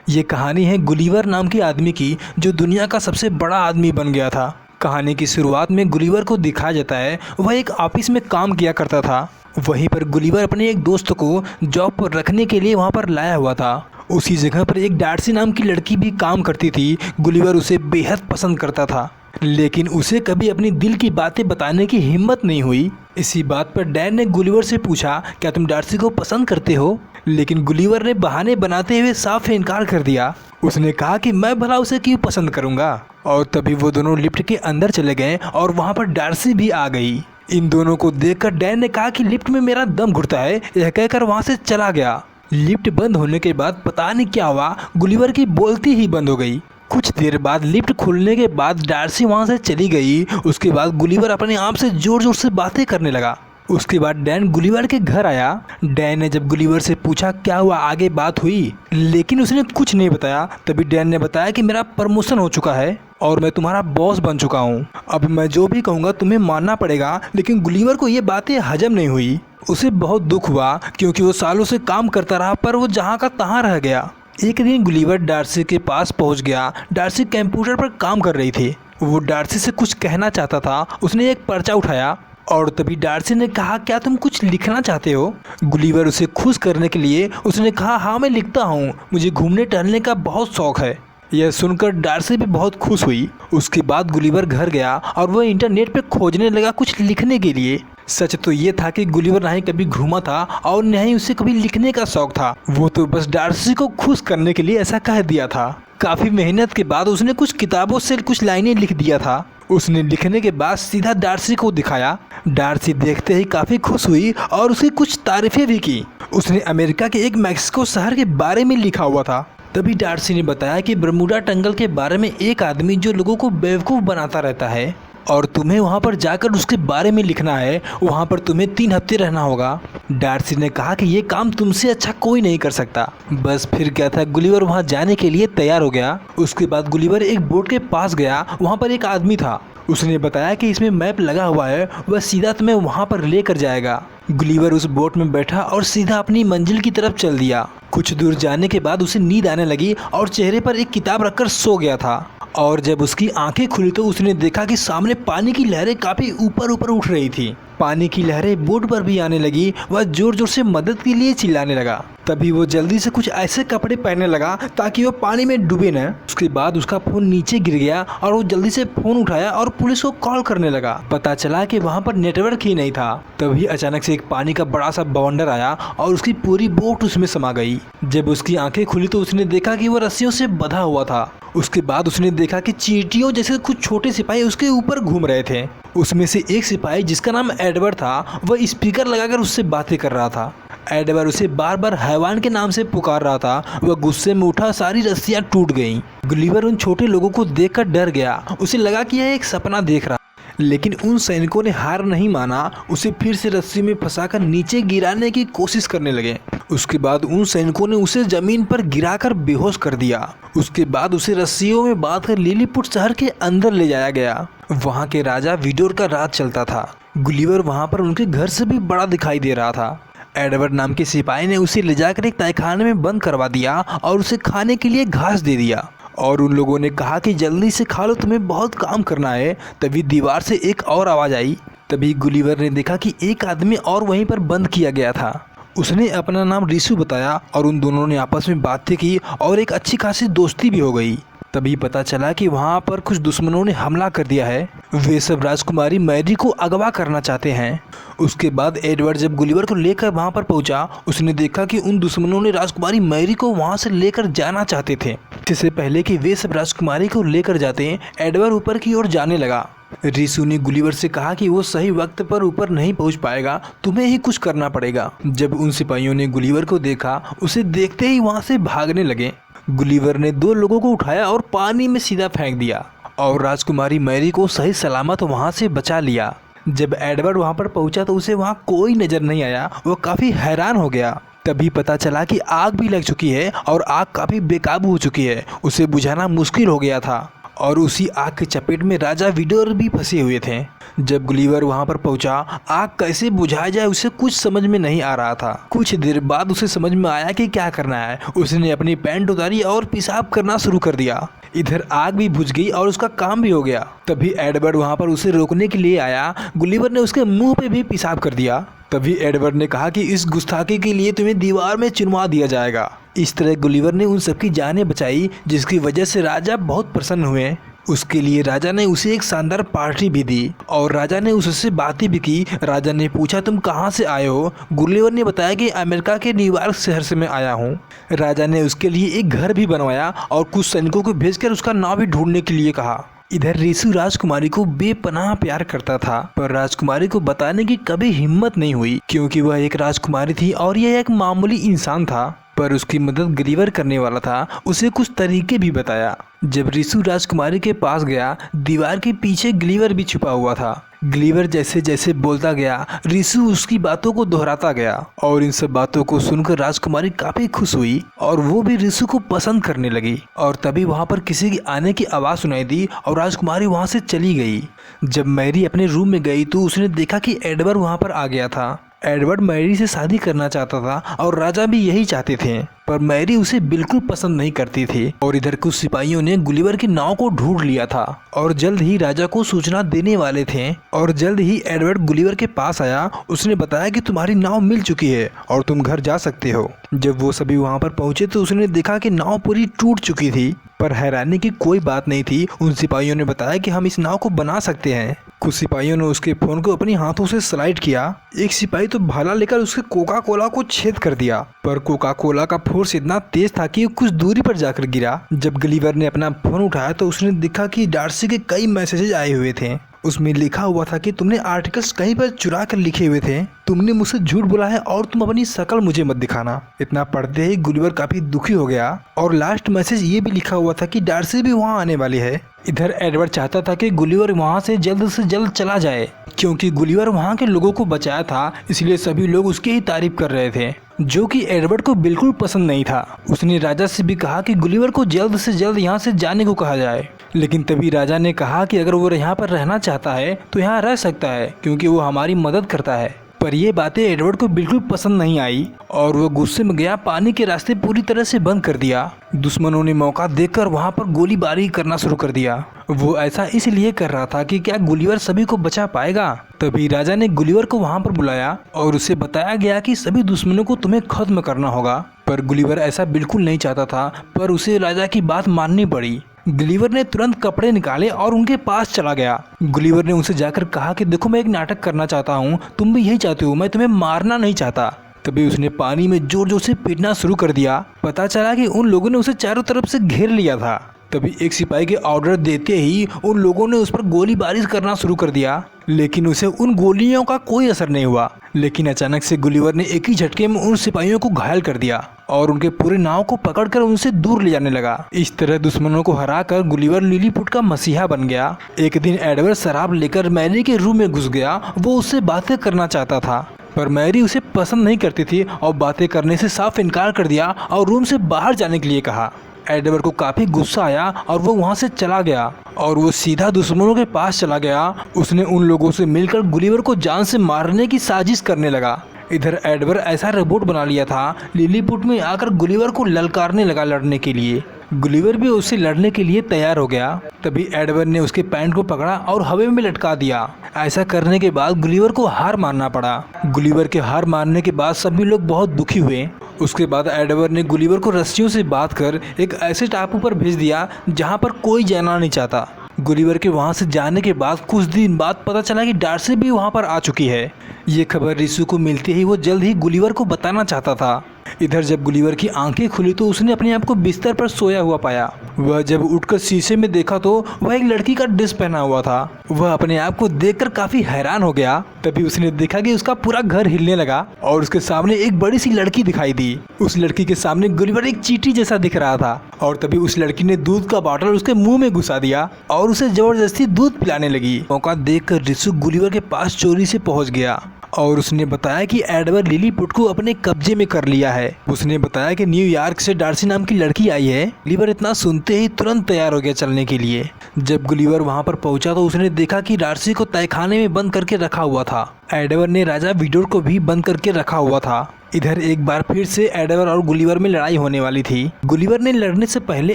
ये कहानी है गुलिवर नाम के आदमी की, जो दुनिया का सबसे बड़ा आदमी बन गया था। कहानी की शुरुआत में गुलिवर को दिखाया जाता है वह एक ऑफिस में काम किया करता था। वहीं पर गुलिवर अपने एक दोस्त को जॉब पर रखने के लिए वहां पर लाया हुआ था। उसी जगह पर एक डार्सी नाम की लड़की भी काम करती थी। गुलिवर उसे बेहद पसंद करता था, लेकिन उसे कभी अपनी दिल की बातें बताने की हिम्मत नहीं हुई। इसी बात पर डैन ने गुलिवर से पूछा, क्या तुम डार्सी को पसंद करते हो? लेकिन गुलिवर ने बहाने बनाते हुए साफ इनकार कर दिया। उसने कहा कि मैं भला उसे क्यों पसंद करूंगा। और तभी वो दोनों लिफ्ट के अंदर चले गए और वहां पर डार्सी भी आ गई। इन दोनों को देखकर डैन ने कहा कि लिफ्ट में मेरा दम घुटता है। यह कहकर वहां से चला गया। लिफ्ट बंद होने के बाद पता नहीं क्या हुआ, गुलिवर की बोलती ही बंद हो गई। कुछ देर बाद लिफ्ट खुलने के बाद डार्सी वहां से चली गई। उसके बाद गुलिवर अपने आप से जोर जोर से बातें करने लगा। उसके बाद डैन गुलिवर के घर आया। डैन ने जब गुलिवर से पूछा क्या हुआ, आगे बात हुई, लेकिन उसने कुछ नहीं बताया। तभी डैन ने बताया कि मेरा प्रमोशन हो चुका है और मैं तुम्हारा बॉस बन चुका हूँ। अब मैं जो भी कहूँगा तुम्हें मानना पड़ेगा। लेकिन गुलिवर को ये बातें हजम नहीं हुई। उसे बहुत दुख हुआ क्योंकि वो सालों से काम करता रहा, पर वो जहाँ का तहाँ रह गया। एक दिन गुलिवर डार्सी के पास पहुंच गया। डार्सी कंप्यूटर पर काम कर रही थी। वो डार्सी से कुछ कहना चाहता था। उसने एक पर्चा उठाया और तभी डार्सी ने कहा, क्या तुम कुछ लिखना चाहते हो? गुलिवर उसे खुश करने के लिए उसने कहा, हाँ मैं लिखता हूँ, मुझे घूमने टहलने का बहुत शौक है। यह सुनकर डार्सी भी बहुत खुश हुई। उसके बाद गुलिवर घर गया और वह इंटरनेट पे खोजने लगा कुछ लिखने के लिए। सच तो ये था कि गुलिवर ना ही कभी घूमा था और न ही उसे कभी लिखने का शौक था। वो तो बस डार्सी को खुश करने के लिए ऐसा कह दिया था। काफी मेहनत के बाद उसने कुछ किताबों से कुछ लाइनें लिख दिया था। उसने लिखने के बाद सीधा डार्सी को दिखाया। डार्सी देखते ही काफी खुश हुई और उसकी कुछ तारीफें भी की। उसने अमेरिका के एक मैक्सिको शहर के बारे में लिखा हुआ था। तभी डार्सी ने बताया कि बरमूडा टंगल के बारे में एक आदमी जो लोगों को बेवकूफ़ बनाता रहता है और तुम्हें वहां पर जाकर उसके बारे में लिखना है। वहां पर तुम्हें 3 हफ्ते रहना होगा। डार्सी ने कहा कि ये काम तुमसे अच्छा कोई नहीं कर सकता। बस फिर क्या था, गुलिवर वहां जाने के लिए तैयार हो गया। उसके बाद गुलिवर एक बोट के पास गया। वहां पर एक आदमी था। उसने बताया कि इसमें मैप लगा हुआ है, वह सीधा तुम्हें वहां पर लेकर जाएगा। गुलिवर उस बोट में बैठा और सीधा अपनी मंजिल की तरफ चल दिया। कुछ दूर जाने के बाद उसे नींद आने लगी और चेहरे पर एक किताब रखकर सो गया था। और जब उसकी आंखें खुली तो उसने देखा कि सामने पानी की लहरें काफी ऊपर ऊपर उठ रही थी। पानी की लहरें बोट पर भी आने लगी। वह जोर जोर से मदद के लिए चिल्लाने लगा। तभी वो जल्दी से कुछ ऐसे कपड़े पहनने लगा ताकि वो पानी में डूबे न। उसके बाद उसका फोन नीचे गिर गया और वो जल्दी से फोन उठाया और पुलिस को कॉल करने लगा। पता चला कि वहाँ पर नेटवर्क ही नहीं था। तभी अचानक से एक पानी का बड़ा सा बवंडर आया और उसकी पूरी बोट उसमें समा गई। जब उसकी आंखें खुली तो उसने देखा कि वो रस्सियों से बंधा हुआ था। उसके बाद उसने देखा कि चींटियों जैसे कुछ छोटे सिपाही उसके ऊपर घूम रहे थे। उसमें से एक सिपाही जिसका नाम एडवर्ड था, वह स्पीकर लगाकर उससे बातें कर रहा था। एडवर्ड उसे बार बार हैवान के नाम से पुकार रहा था। वह गुस्से में उठा, सारी रस्सियां टूट गईं। गुलिवर उन छोटे लोगों को देखकर डर गया। उसे लगा कि यह एक सपना देख रहा। लेकिन उन सैनिकों ने हार नहीं माना। उसे फिर से रस्सी में फंसाकर नीचे गिराने की कोशिश करने लगे। उसके बाद उन सैनिकों ने उसे जमीन पर गिराकर बेहोश कर दिया। उसके बाद उसे रस्सियों में बांधकर लिलीपुट शहर के अंदर ले जाया गया। वहाँ के राजा विडोर का राज चलता था। गुलिवर वहाँ पर उनके घर से भी बड़ा दिखाई दे रहा था। एडवर्ड नाम के सिपाही ने उसे ले जाकर एक तहखाने में बंद करवा दिया और उसे खाने के लिए घास दे दिया। और उन लोगों ने कहा कि जल्दी से खा लो, तुम्हें बहुत काम करना है। तभी दीवार से एक और आवाज़ आई। तभी गुलिवर ने देखा कि एक आदमी और वहीं पर बंद किया गया था। उसने अपना नाम रिसु बताया और उन दोनों ने आपस में बातें की और एक अच्छी खासी दोस्ती भी हो गई। तभी पता चला कि वहाँ पर कुछ दुश्मनों ने हमला कर दिया है। वे सब राजकुमारी मैरी को अगवा करना चाहते हैं। उसके बाद एडवर्ड जब गुलिवर को लेकर वहाँ पर पहुँचा, उसने देखा कि उन दुश्मनों ने राजकुमारी मैरी को वहाँ से लेकर जाना चाहते थे। इससे पहले कि वे सब राजकुमारी को लेकर जाते, एडवर्ड ऊपर की ओर जाने लगा। रिसु ने गुलिवर से कहा कि वो सही वक्त पर ऊपर नहीं पहुंच पाएगा, तुम्हें ही कुछ करना पड़ेगा। जब उन सिपाहियों ने गुलिवर को देखा, उसे देखते ही वहां से भागने लगे। गुलिवर ने 2 लोगों को उठाया और पानी में सीधा फेंक दिया और राजकुमारी मैरी को सही सलामत वहां से बचा लिया। जब एडवर्ड वहां पर पहुंचा तो उसे वहां कोई नजर नहीं आया। वो काफी हैरान हो गया। तभी पता चला कि आग भी लग चुकी है और आग काफी बेकाबू हो चुकी है। उसे बुझाना मुश्किल हो गया था और उसी आग की चपेट में राजा विडोर भी फंसे हुए थे। जब गुलिवर वहां पर पहुंचा, आग कैसे बुझाया जाए उसे कुछ समझ में नहीं आ रहा था। कुछ देर बाद उसे समझ में आया कि क्या करना है। उसने अपनी पैंट उतारी और पेशाब करना शुरू कर दिया। इधर आग भी बुझ गई और उसका काम भी हो गया। तभी एडवर्ड वहां पर उसे रोकने के लिए आया। गुलिवर ने उसके मुंह पे भी पेशाब कर दिया। तभी एडवर्ड ने कहा कि इस गुस्ताखी के लिए तुम्हें दीवार में चुनवा दिया जाएगा। इस तरह गुलिवर ने उन सबकी जानें बचाई, जिसकी वजह से राजा बहुत प्रसन्न हुए। उसके लिए राजा ने उसे एक शानदार पार्टी भी दी और राजा ने उससे बातें भी की। राजा ने पूछा, तुम कहाँ से आए हो? गुलिवर ने बताया कि अमेरिका के न्यूयॉर्क शहर से मैं आया हूँ। राजा ने उसके लिए एक घर भी बनवाया और कुछ सैनिकों को भेजकर उसका नाव भी ढूंढने के लिए कहा। इधर रिसु राजकुमारी को बेपनाह प्यार करता था, पर राजकुमारी को बताने की कभी हिम्मत नहीं हुई, क्योंकि वह एक राजकुमारी थी और यह एक मामूली इंसान था। पर उसकी मदद गुलिवर करने वाला था। उसे कुछ तरीके भी बताया। जब रिसु राजकुमारी के पास गया, दीवार के पीछे गुलिवर भी छुपा हुआ था। गुलिवर जैसे जैसे बोलता गया, रिसु उसकी बातों को दोहराता गया और इन सब बातों को सुनकर राजकुमारी काफी खुश हुई और वो भी रिसु को पसंद करने लगी। और तभी वहां पर किसी की आने की आवाज सुनाई दी और राजकुमारी वहां से चली गई। जब मैरी अपने रूम में गई तो उसने देखा कि एडवर्ड वहां पर आ गया था। एडवर्ड मैरी से शादी करना चाहता था और राजा भी यही चाहते थे, पर मैरी उसे बिल्कुल पसंद नहीं करती थी। और इधर कुछ सिपाहियों ने गुलिवर की नाव को ढूंढ लिया था और जल्द ही राजा को सूचना देने वाले थे। और जल्द ही एडवर्ड गुलिवर के पास आया। उसने बताया कि तुम्हारी नाव मिल चुकी है और तुम घर जा सकते हो। जब वो सभी वहां पर पहुंचे तो उसने देखा कि नाव पूरी टूट चुकी थी, पर हैरानी की कोई बात नहीं थी। उन सिपाहियों ने बताया कि हम इस नाव को बना सकते हैं। कुछ सिपाहियों ने उसके फोन को अपने हाथों से स्लाइड किया। एक सिपाही तो भाला लेकर उसके कोका कोला को छेद कर दिया, पर कोका कोला का फोर्स इतना तेज था कि कुछ दूरी पर जाकर गिरा। जब गुलिवर ने अपना फोन उठाया तो उसने देखा कि डार्सी के कई मैसेजेस आए हुए थे। उसमें लिखा हुआ था कि तुमने आर्टिकल्स कहीं पर चुरा कर लिखे हुए थे, तुमने मुझसे झूठ बोला है और तुम अपनी शक्ल मुझे मत दिखाना। इतना पढ़ते ही गुलिवर काफी दुखी हो गया। और लास्ट मैसेज ये भी लिखा हुआ था कि डार्सी भी वहाँ आने वाली है। इधर एडवर्ड चाहता था कि गुलिवर वहाँ से जल्द चला जाए, क्योंकि गुलिवर वहाँ के लोगों को बचाया था, इसलिए सभी लोग उसकी ही तारीफ कर रहे थे, जो कि एडवर्ड को बिल्कुल पसंद नहीं था। उसने राजा से भी कहा कि गुलिवर को जल्द से जल्द यहाँ से जाने को कहा जाए, लेकिन तभी राजा ने कहा कि अगर वो यहाँ पर रहना चाहता है तो यहाँ रह सकता है, क्योंकि वो हमारी मदद करता है। पर ये बातें एडवर्ड को बिल्कुल पसंद नहीं आई और वो गुस्से में गया, पानी के रास्ते पूरी तरह से बंद कर दिया। दुश्मनों ने मौका देखकर वहां पर गोलीबारी करना शुरू कर दिया। वो ऐसा इसलिए कर रहा था कि क्या गुलिवर सभी को बचा पाएगा। तभी राजा ने गुलिवर को वहां पर बुलाया और उसे बताया गया कि सभी दुश्मनों को तुम्हें खत्म करना होगा। पर गुलिवर ऐसा बिल्कुल नहीं चाहता था, पर उसे राजा की बात माननी पड़ी। गुलिवर ने तुरंत कपड़े निकाले और उनके पास चला गया। गुलिवर ने उनसे जाकर कहा कि देखो, मैं एक नाटक करना चाहता हूँ, तुम भी यही चाहते हो, मैं तुम्हें मारना नहीं चाहता। तभी उसने पानी में जोर जोर से पीटना शुरू कर दिया। पता चला कि उन लोगों ने उसे चारों तरफ से घेर लिया था। तभी एक सिपाही के ऑर्डर देते ही उन लोगों ने उस पर गोलीबारी करना शुरू कर दिया, लेकिन उसे उन गोलियों का कोई असर नहीं हुआ। लेकिन अचानक से गुलिवर ने एक ही झटके में उन सिपाहियों को घायल कर दिया और उनके पूरे नाव को पकड़कर उनसे दूर ले जाने लगा। इस तरह दुश्मनों को हराकर गुलिवर लिलीपुट का मसीहा बन गया। एक दिन एडवर्ड शराब लेकर मैरी के रूम में घुस गया। वो उससे बातें करना चाहता था, पर मैरी उसे पसंद नहीं करती थी और बातें करने से साफ इनकार कर दिया और रूम से बाहर जाने के लिए कहा। एडवर्ड को काफी गुस्सा आया और वो वहां से चला गया और वो सीधा दुश्मनों के पास चला गया। उसने उन लोगों से मिलकर गुलिवर को जान से मारने की साजिश करने लगा। इधर एडवर्ड ऐसा रोबोट बना लिया था, लिलीपुट में आकर गुलिवर को ललकारने लगा लड़ने के लिए। गुलिवर भी उससे लड़ने के लिए तैयार हो गया। तभी एडवर्ड ने उसके पैंट को पकड़ा और हवा में लटका दिया। ऐसा करने के बाद गुलिवर को हार मानना पड़ा। गुलिवर के हार मानने के बाद सभी लोग बहुत दुखी हुए। उसके बाद एडवर्ड ने गुलिवर को रस्सियों से बांध कर एक ऐसे टापू पर भेज दिया जहां पर कोई जाना नहीं चाहता। गुलिवर के वहां से जाने के बाद कुछ दिन बाद पता चला कि डार्सी भी वहां पर आ चुकी है। ये खबर रिसु को मिलते ही वो जल्द ही गुलिवर को बताना चाहता था। इधर जब गुलिवर की आंखें खुली तो उसने अपने आप को बिस्तर पर सोया हुआ पाया। वह जब उठकर शीशे में देखा तो वह एक लड़की का ड्रेस पहना हुआ था। वह अपने आप को देखकर काफी हैरान हो गया। तभी उसने देखा कि उसका पूरा घर हिलने लगा और उसके सामने एक बड़ी सी लड़की दिखाई दी। उस लड़की के सामने गुलिवर एक चींटी जैसा दिख रहा था और तभी उस लड़की ने दूध का बॉटल उसके मुंह में घुसा दिया और उसे जबरदस्ती दूध पिलाने लगी। मौका देखकर रिसु गुलिवर के पास चोरी से पहुंच गया और उसने बताया कि एडवर्ड लिलीपुट को अपने कब्जे में कर लिया है। उसने बताया कि न्यूयॉर्क से डार्सी नाम की लड़की आई है। गुलिवर इतना सुनते ही तुरंत तैयार हो गया चलने के लिए। जब गुलिवर वहां पर पहुंचा तो उसने देखा कि डार्सी को तहखाने में बंद करके रखा हुआ था। एडवर्ड ने राजा विडोर को भी बंद करके रखा हुआ था। इधर एक बार फिर से एडवर्ड और गुलिवर में लड़ाई होने वाली थी। गुलिवर ने लड़ने से पहले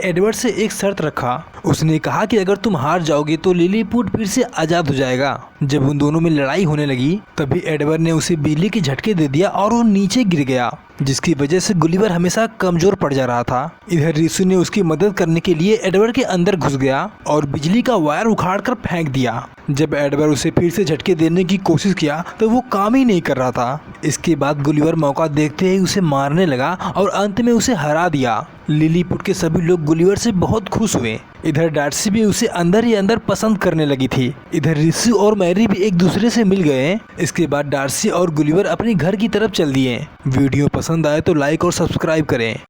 एडवर्ड से एक शर्त रखा। उसने कहा कि अगर तुम हार जाओगे तो लिलीपुट फिर से आजाद हो जाएगा। जब उन दोनों में लड़ाई होने लगी तभी एडवर्ड ने उसे बिजली के झटके दे दिया और वो नीचे गिर गया, जिसकी वजह से गुलिवर हमेशा कमजोर पड़ जा रहा था। इधर रिसु ने उसकी मदद करने के लिए एडवर्ड के अंदर घुस गया और बिजली का वायर उखाड़कर फेंक दिया। जब एडवर्ड उसे फिर से झटके देने की कोशिश किया तो वो काम ही नहीं कर रहा था। इसके बाद गुलिवर मौका देखते ही उसे मारने लगा और अंत में उसे हरा दिया। लिलीपुट के सभी लोग गुलिवर से बहुत खुश हुए। इधर डार्सी भी उसे अंदर ही अंदर पसंद करने लगी थी। इधर रिसु और मैरी भी एक दूसरे से मिल गए। इसके बाद डार्सी और गुलिवर अपने घर की तरफ चल दिए। वीडियो पसंद आए तो लाइक और सब्सक्राइब करें।